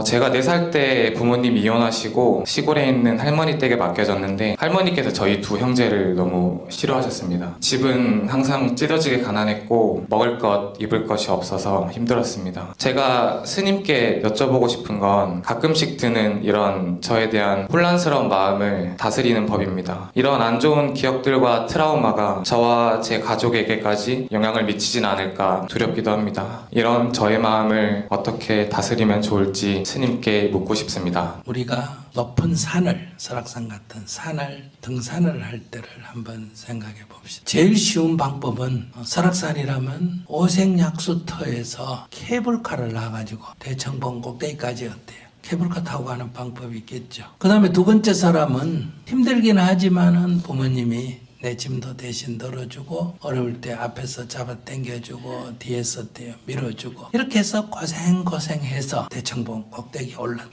제가 4살 때 부모님이 이혼하시고 시골에 있는 할머니 댁에 맡겨졌는데 할머니께서 저희 두 형제를 너무 싫어하셨습니다. 집은 항상 찢어지게 가난했고 먹을 것, 입을 것이 없어서 힘들었습니다. 제가 스님께 여쭤보고 싶은 건 가끔씩 드는 이런 저에 대한 혼란스러운 마음을 다스리는 법입니다. 이런 안 좋은 기억들과 트라우마가 저와 제 가족에게까지 영향을 미치진 않을까 두렵기도 합니다. 이런 저의 마음을 어떻게 다스리면 좋을지 스님께 묻고 싶습니다. 우리가 높은 산을, 설악산 같은 산을 등산을 할 때를 한번 생각해 봅시다. 제일 쉬운 방법은 설악산이라면 오색약수터에서 케이블카를 놔가지고 대청봉 꼭대기까지 어때요? 케이블카 타고 가는 방법이 있겠죠. 그 다음에 두 번째 사람은 힘들긴 하지만은 부모님이 내 짐도 대신 덜어주고 어려울 때 앞에서 잡아 당겨주고 뒤에서 밀어주고 이렇게 해서 고생해서 대청봉 꼭대기 올랐다.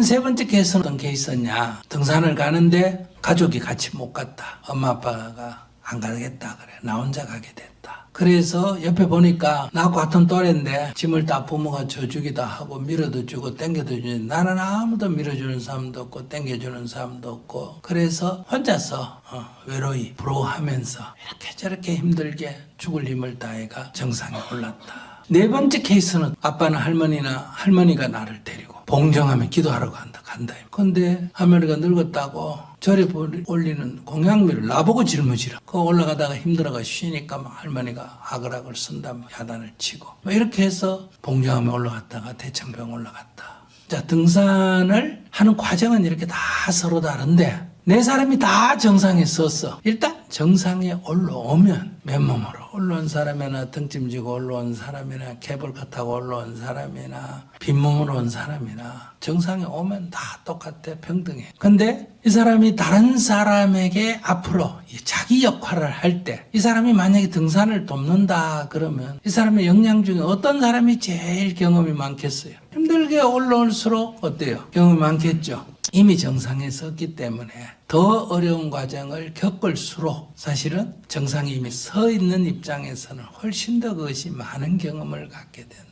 세 번째 케이스는 어떤 케이스냐, 등산을 가는데 가족이 같이 못 갔다. 엄마 아빠가 안 가겠다 그래. 나 혼자 가게 됐다. 그래서 옆에 보니까 나하고 같은 또래인데 짐을 다 부모가 져주기도 하고 밀어도 주고 당겨도 주는데 나는 아무도 밀어주는 사람도 없고 당겨주는 사람도 없고 그래서 혼자서 외로이 부러워하면서 이렇게 저렇게 힘들게 죽을 힘을 다해가 정상에 올랐다. 네 번째 케이스는 아빠는 할머니가 나를 데리고 봉정하면 기도하러 간다. 근데 할머니가 늙었다고 절에 올리는 공양미를 나보고 짊어지라. 그거 올라가다가 힘들어가 쉬니까 막 할머니가 아글아글 쓴다. 야단을 치고. 이렇게 해서 봉정하면 올라갔다가 대청봉 올라갔다. 자, 등산을 하는 과정은 이렇게 다 서로 다른데 네 사람이 다 정상에 섰어. 일단 정상에 올라오면 맨몸으로 올라온 사람이나 등짐 지고 올라온 사람이나 케이블카 타고 올라온 사람이나 빈몸으로 온 사람이나 정상에 오면 다 똑같아. 평등해. 근데 이 사람이 다른 사람에게 앞으로 자기 역할을 할 때 이 사람이 만약에 등산을 돕는다 그러면 이 사람의 역량 중에 어떤 사람이 제일 경험이 많겠어요? 힘들게 올라올수록 어때요? 경험이 많겠죠. 이미 정상에 섰기 때문에 더 어려운 과정을 겪을수록 사실은 정상에 이미 서 있는 입장에서는 훨씬 더 그것이 많은 경험을 갖게 된다.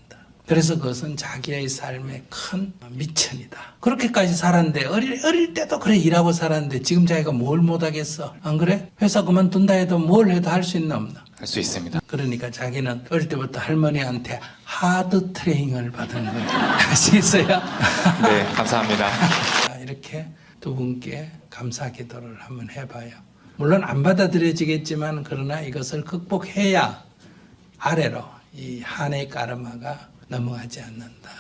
그래서 그것은 자기의 삶의 큰 미천이다. 그렇게까지 살았는데 어릴 때도 그래 일하고 살았는데 지금 자기가 뭘 못하겠어? 안 그래? 회사 그만둔다 해도 뭘 해도 할 수 있나 없나? 할 수 있습니다. 그러니까 자기는 어릴 때부터 할머니한테 하드 트레이닝을 받은 거예요. 아시겠어요? 네, 감사합니다. 이렇게 두 분께 감사 기도를 한번 해봐요. 물론 안 받아들여지겠지만 그러나 이것을 극복해야 아래로 이 한의 까르마가 넘어가지 않는다.